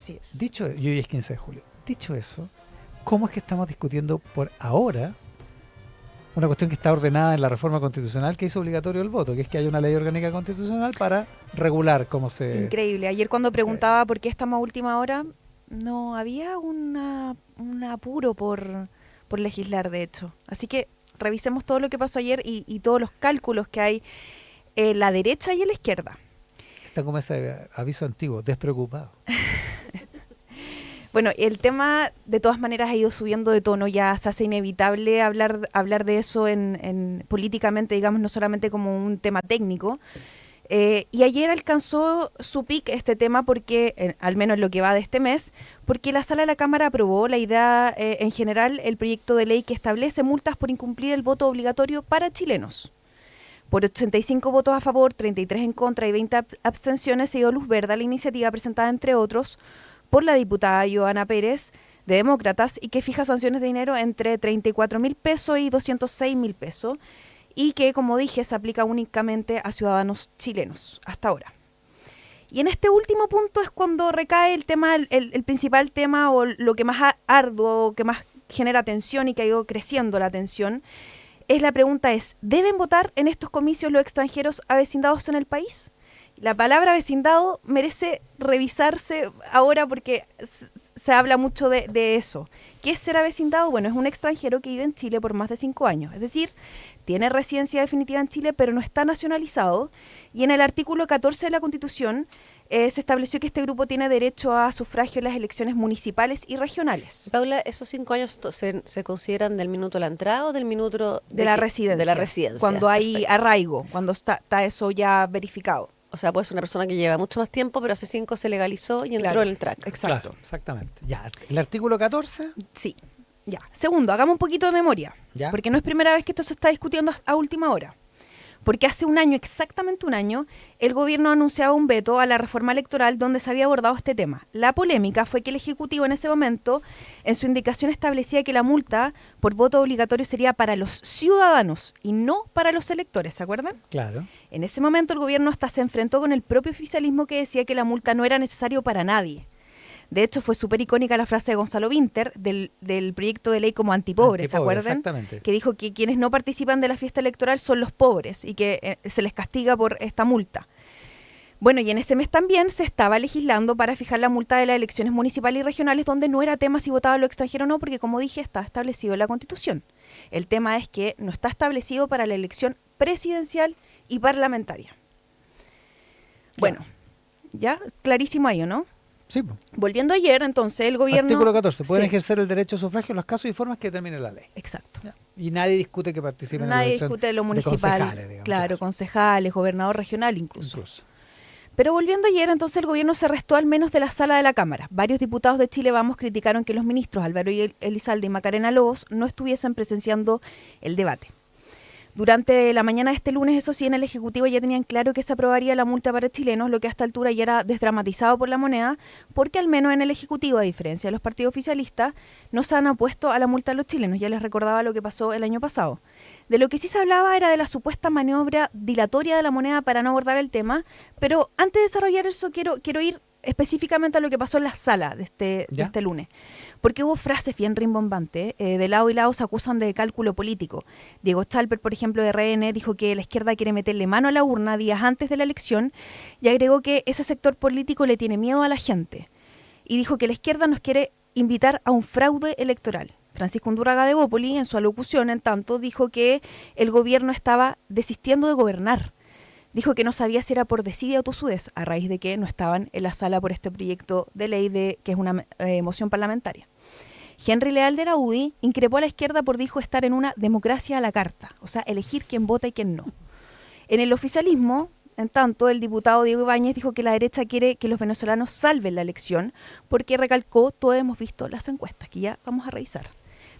Así es. Y hoy es 15 de julio. Dicho eso, ¿cómo es que estamos discutiendo por ahora una cuestión que está ordenada en la reforma constitucional que hizo obligatorio el voto, que es que hay una ley orgánica constitucional para regular cómo se... Increíble. Ayer cuando Sí. preguntaba por qué estamos a última hora, no había un apuro por legislar, de hecho. Así que revisemos todo lo que pasó ayer y todos los cálculos que hay en la derecha y en la izquierda. Está como ese aviso antiguo, despreocupado. Bueno, el tema de todas maneras ha ido subiendo de tono, ya se hace inevitable hablar de eso políticamente, digamos, no solamente como un tema técnico. Y ayer alcanzó su pic este tema porque, al menos lo que va de este mes, porque la Sala de la Cámara aprobó la idea, en general, el proyecto de ley que establece multas por incumplir el voto obligatorio para chilenos. Por 85 votos a favor, 33 en contra y 20 abstenciones se dio luz verde a la iniciativa presentada, entre otros, por la diputada Joana Pérez, de Demócratas, y que fija sanciones de dinero entre 34.000 pesos y 206.000 pesos, y que, como dije, se aplica únicamente a ciudadanos chilenos, hasta ahora. Y en este último punto es cuando recae el tema, el principal tema, o lo que más arduo, que más genera tensión y que ha ido creciendo la tensión, la pregunta es, ¿deben votar en estos comicios los extranjeros avecindados en el país? La palabra vecindado merece revisarse ahora porque se habla mucho de eso. ¿Qué es ser avecindado? Bueno, es un extranjero que vive en Chile por más de 5 años. Es decir, tiene residencia definitiva en Chile, pero no está nacionalizado. Y en el artículo 14 de la Constitución se estableció que este grupo tiene derecho a sufragio en las elecciones municipales y regionales. Paula, ¿esos 5 años se consideran del minuto de la entrada o del minuto de la residencia? De la residencia. Cuando hay Perfecto. arraigo, cuando está eso ya verificado. O sea, puede ser una persona que lleva mucho más tiempo, pero hace 5 se legalizó y entró en el track. Exacto. Claro, exactamente. Ya, el artículo 14. Sí, ya. Segundo, hagamos un poquito de memoria, ¿Ya? porque no es primera vez que esto se está discutiendo a última hora. Porque hace un año, exactamente un año, el gobierno anunciaba un veto a la reforma electoral donde se había abordado este tema. La polémica fue que el Ejecutivo en ese momento, en su indicación, establecía que la multa por voto obligatorio sería para los ciudadanos y no para los electores, ¿se acuerdan? Claro. En ese momento el gobierno hasta se enfrentó con el propio oficialismo que decía que la multa no era necesario para nadie. De hecho, fue súper icónica la frase de Gonzalo Vinter del proyecto de ley como antipobre, ¿se acuerdan? Exactamente. Que dijo que quienes no participan de la fiesta electoral son los pobres y que se les castiga por esta multa. Bueno, y en ese mes también se estaba legislando para fijar la multa de las elecciones municipales y regionales, donde no era tema si votaba lo extranjero o no, porque como dije, está establecido en la Constitución. El tema es que no está establecido para la elección presidencial y parlamentaria. Bueno, ya clarísimo ahí, ¿o no? Sí. Volviendo ayer, entonces, el gobierno... Artículo 14. Pueden Sí. ejercer el derecho de sufragio en los casos y formas que determine la ley. Exacto. Ya. Y nadie discute que participen en la Nadie elección discute de lo de municipal, concejales, digamos, claro, concejales, gobernador regional incluso. Incluso. Pero volviendo ayer, entonces el gobierno se restó al menos de la sala de la Cámara. Varios diputados de Chile Vamos criticaron que los ministros Álvaro Elizalde y Macarena Lobos no estuviesen presenciando el debate. Durante la mañana de este lunes, eso sí, en el Ejecutivo ya tenían claro que se aprobaría la multa para chilenos, lo que hasta altura ya era desdramatizado por La Moneda, porque al menos en el Ejecutivo, a diferencia de los partidos oficialistas, no se han opuesto a la multa a los chilenos. Ya les recordaba lo que pasó el año pasado. De lo que sí se hablaba era de la supuesta maniobra dilatoria de La Moneda para no abordar el tema, pero antes de desarrollar eso quiero ir específicamente a lo que pasó en la sala de este lunes. Porque hubo frases bien rimbombantes, de lado y lado se acusan de cálculo político. Diego Chalper, por ejemplo, de RN, dijo que la izquierda quiere meterle mano a la urna días antes de la elección y agregó que ese sector político le tiene miedo a la gente. Y dijo que la izquierda nos quiere invitar a un fraude electoral. Francisco Undurraga de Bópoli, en su alocución, en tanto, dijo que el gobierno estaba desistiendo de gobernar. Dijo que no sabía si era por desidia o tosudez, a raíz de que no estaban en la sala por este proyecto de ley que es una moción parlamentaria. Henry Leal de la UDI increpó a la izquierda por, dijo, estar en una democracia a la carta, o sea, elegir quién vota y quién no. En el oficialismo, en tanto, el diputado Diego Ibáñez dijo que la derecha quiere que los venezolanos salven la elección, porque recalcó, todos hemos visto las encuestas, que ya vamos a revisar.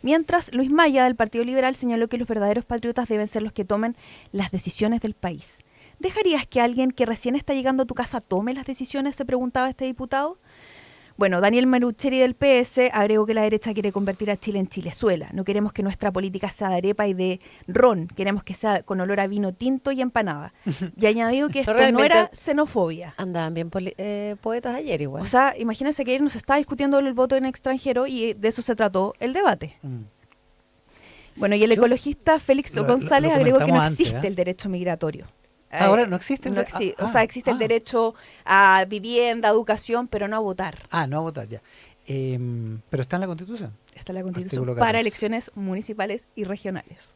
Mientras, Luis Maya, del Partido Liberal, señaló que los verdaderos patriotas deben ser los que tomen las decisiones del país. ¿Dejarías que alguien que recién está llegando a tu casa tome las decisiones?, se preguntaba este diputado. Bueno, Daniel Marucheri del PS agregó que la derecha quiere convertir a Chile en Chilezuela. No queremos que nuestra política sea de arepa y de ron, queremos que sea con olor a vino tinto y empanada. Y añadió que esto no era xenofobia. Andaban bien poetas ayer igual. O sea, imagínense que ayer nos estaba discutiendo el voto en extranjero y de eso se trató el debate. Bueno, y el ecologista Félix González agregó que no existe el derecho migratorio. Ahora no existe. O sea, existe el derecho a vivienda, a educación, pero no a votar. No a votar, ya. Pero está en la Constitución. Está en la Constitución para elecciones municipales y regionales.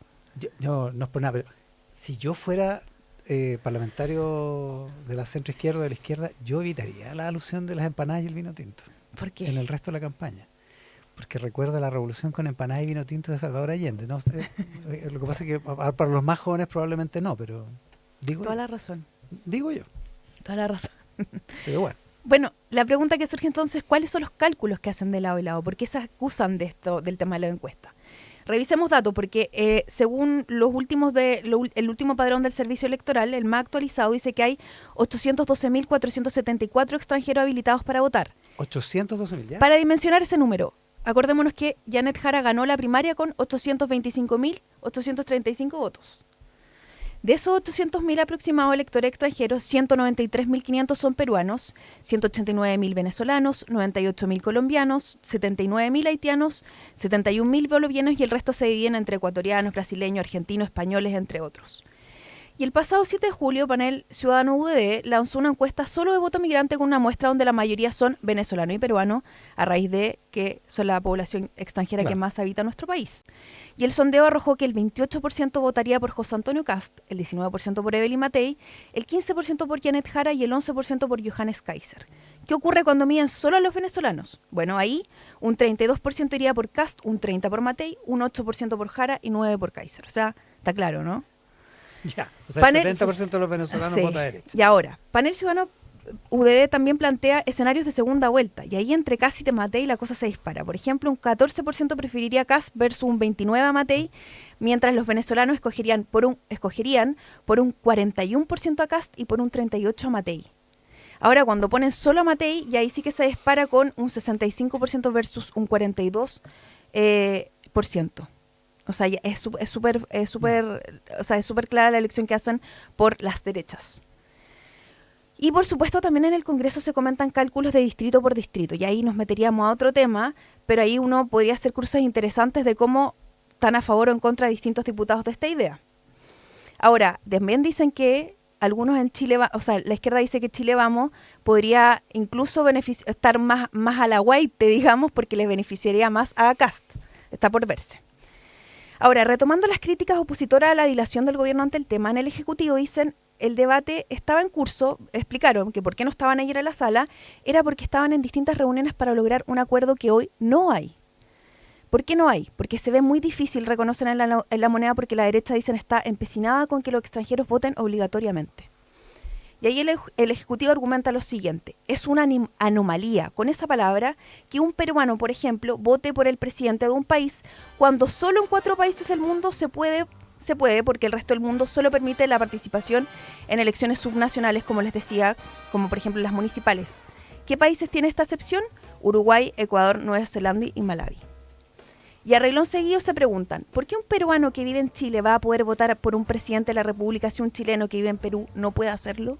Yo no es por nada, pero si yo fuera parlamentario de la centro-izquierda o de la izquierda, yo evitaría la alusión de las empanadas y el vino tinto. ¿Por qué? En el resto de la campaña. Porque recuerda la revolución con empanadas y vino tinto de Salvador Allende. ¿No? Lo que pasa es que para los más jóvenes probablemente no, pero... Toda la razón. Digo yo. Toda la razón. Pero bueno. Bueno, la pregunta que surge entonces, ¿cuáles son los cálculos que hacen de lado y lado? ¿Por qué se acusan de esto, del tema de la encuesta? Revisemos datos, porque según el último padrón del Servicio Electoral, el más actualizado, dice que hay 812.474 extranjeros habilitados para votar. 812.000, ¿ya? Para dimensionar ese número, acordémonos que Janet Jara ganó la primaria con 825.835 votos. De esos 800.000 aproximados electores extranjeros, 193.500 son peruanos, 189.000 venezolanos, 98.000 colombianos, 79.000 haitianos, 71.000 bolivianos y el resto se dividen entre ecuatorianos, brasileños, argentinos, españoles, entre otros. Y el pasado 7 de julio, Panel Ciudadano UDD lanzó una encuesta solo de voto migrante con una muestra donde la mayoría son venezolanos y peruanos, a raíz de que son la población extranjera que más habita en nuestro país. Y el sondeo arrojó que el 28% votaría por José Antonio Kast, el 19% por Evelyn Matei, el 15% por Janet Jara y el 11% por Johannes Kaiser. ¿Qué ocurre cuando miden solo a los venezolanos? Bueno, ahí un 32% iría por Kast, un 30% por Matei, un 8% por Jara y 9% por Kaiser. O sea, está claro, ¿no? Ya, o sea, el 70% de los venezolanos vota derecha. Y ahora, Panel Ciudadano UDD también plantea escenarios de segunda vuelta, y ahí entre Kast y Matei la cosa se dispara. Por ejemplo, un 14% preferiría a Kast versus un 29% a Matei, mientras los venezolanos escogerían por un 41% a Kast y por un 38% a Matei. Ahora, cuando ponen solo a Matei, y ahí sí que se dispara con un 65% versus un 42%. O sea, es súper clara la elección que hacen por las derechas. Y por supuesto también en el Congreso se comentan cálculos de distrito por distrito, y ahí nos meteríamos a otro tema, pero ahí uno podría hacer cruces interesantes de cómo están a favor o en contra de distintos diputados de esta idea. Ahora, también dicen que algunos en Chile, la izquierda dice que Chile Vamos podría incluso estar más a la guaite, digamos, porque les beneficiaría más a Kast. Está por verse. Ahora, retomando las críticas opositoras a la dilación del gobierno ante el tema, en el Ejecutivo dicen el debate estaba en curso, explicaron que por qué no estaban ayer en la sala, era porque estaban en distintas reuniones para lograr un acuerdo que hoy no hay. ¿Por qué no hay? Porque se ve muy difícil, reconocen en la moneda, porque la derecha dicen está empecinada con que los extranjeros voten obligatoriamente. Y ahí el Ejecutivo argumenta lo siguiente: es una anomalía, con esa palabra, que un peruano, por ejemplo, vote por el presidente de un país cuando solo en 4 países del mundo se puede porque el resto del mundo solo permite la participación en elecciones subnacionales, como les decía, como por ejemplo las municipales. ¿Qué países tiene esta excepción? Uruguay, Ecuador, Nueva Zelanda y Malawi. Y a reglón seguido se preguntan, ¿por qué un peruano que vive en Chile va a poder votar por un presidente de la República si un chileno que vive en Perú no puede hacerlo?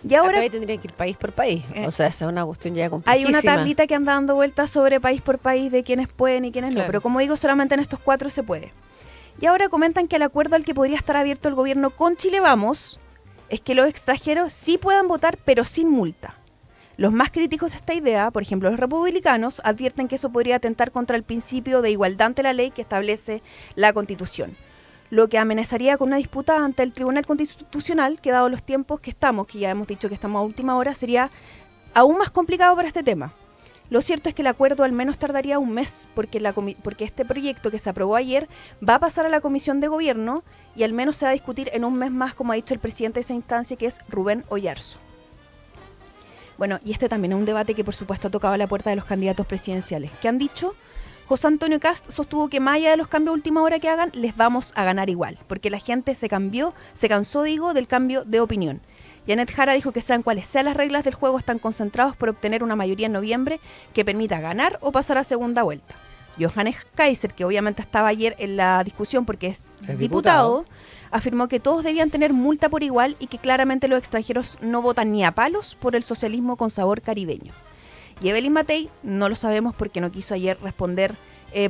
Y ahora ahí tendría que ir país por país. O sea, esa es una cuestión ya complejísima. Hay una tablita que anda dando vueltas sobre país por país de quiénes pueden y quiénes no. Pero como digo, solamente en estos 4 se puede. Y ahora comentan que el acuerdo al que podría estar abierto el gobierno con Chile Vamos es que los extranjeros sí puedan votar, pero sin multa. Los más críticos de esta idea, por ejemplo los republicanos, advierten que eso podría atentar contra el principio de igualdad ante la ley que establece la Constitución, lo que amenazaría con una disputa ante el Tribunal Constitucional, que dado los tiempos que estamos, que ya hemos dicho que estamos a última hora, sería aún más complicado para este tema. Lo cierto es que el acuerdo al menos tardaría un mes, porque este proyecto que se aprobó ayer va a pasar a la Comisión de Gobierno y al menos se va a discutir en un mes más, como ha dicho el presidente de esa instancia, que es Rubén Oyarzo. Bueno, y este también es un debate que por supuesto ha tocado a la puerta de los candidatos presidenciales, que han dicho: José Antonio Kast sostuvo que más allá de los cambios de última hora que hagan, les vamos a ganar igual, porque la gente se cansó del cambio de opinión. Janet Jara dijo que sean cuales sean las reglas del juego, están concentrados por obtener una mayoría en noviembre que permita ganar o pasar a segunda vuelta. Johannes Kaiser, que obviamente estaba ayer en la discusión porque es diputado, afirmó que todos debían tener multa por igual y que claramente los extranjeros no votan ni a palos por el socialismo con sabor caribeño. Y Evelyn Matei no lo sabemos porque no quiso ayer responder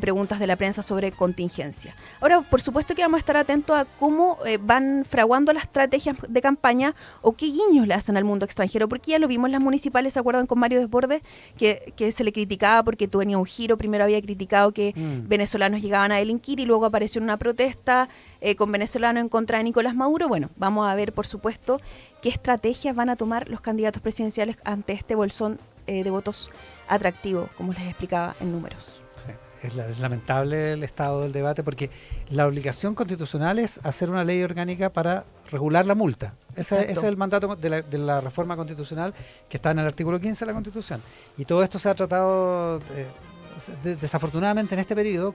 preguntas de la prensa sobre contingencia. Ahora, por supuesto que vamos a estar atentos a cómo van fraguando las estrategias de campaña o qué guiños le hacen al mundo extranjero, porque ya lo vimos en las municipales, ¿se acuerdan con Mario Desbordes? Que se le criticaba porque tenía un giro, primero había criticado que venezolanos llegaban a delinquir y luego apareció una protesta con venezolanos en contra de Nicolás Maduro. Bueno, vamos a ver, por supuesto, qué estrategias van a tomar los candidatos presidenciales ante este bolsón de votos atractivo, como les explicaba en números. Es lamentable el estado del debate porque la obligación constitucional es hacer una ley orgánica para regular la multa. Ese es el mandato de la reforma constitucional que está en el artículo 15 de la Constitución. Y todo esto se ha tratado desafortunadamente en este periodo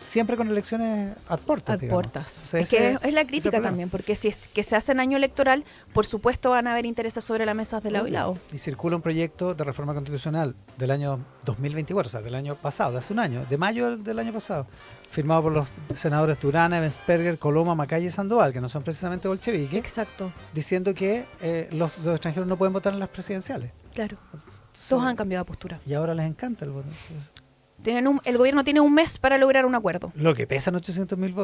siempre con elecciones ad portas. Es que es la crítica también, porque si es que se hace en año electoral, por supuesto van a haber intereses sobre la mesa de lado y lado. Y circula un proyecto de reforma constitucional del año 2024, o sea, del año pasado, de hace un año, de mayo del año pasado, firmado por los senadores Durán, Ebensperger, Coloma, Macaya y Sandoval, que no son precisamente bolcheviques. Exacto. Diciendo que los extranjeros no pueden votar en las presidenciales. Claro. Todos han cambiado de postura. Y ahora les encanta el voto. El gobierno tiene un mes para lograr un acuerdo. Lo que pesan 800.000 votos.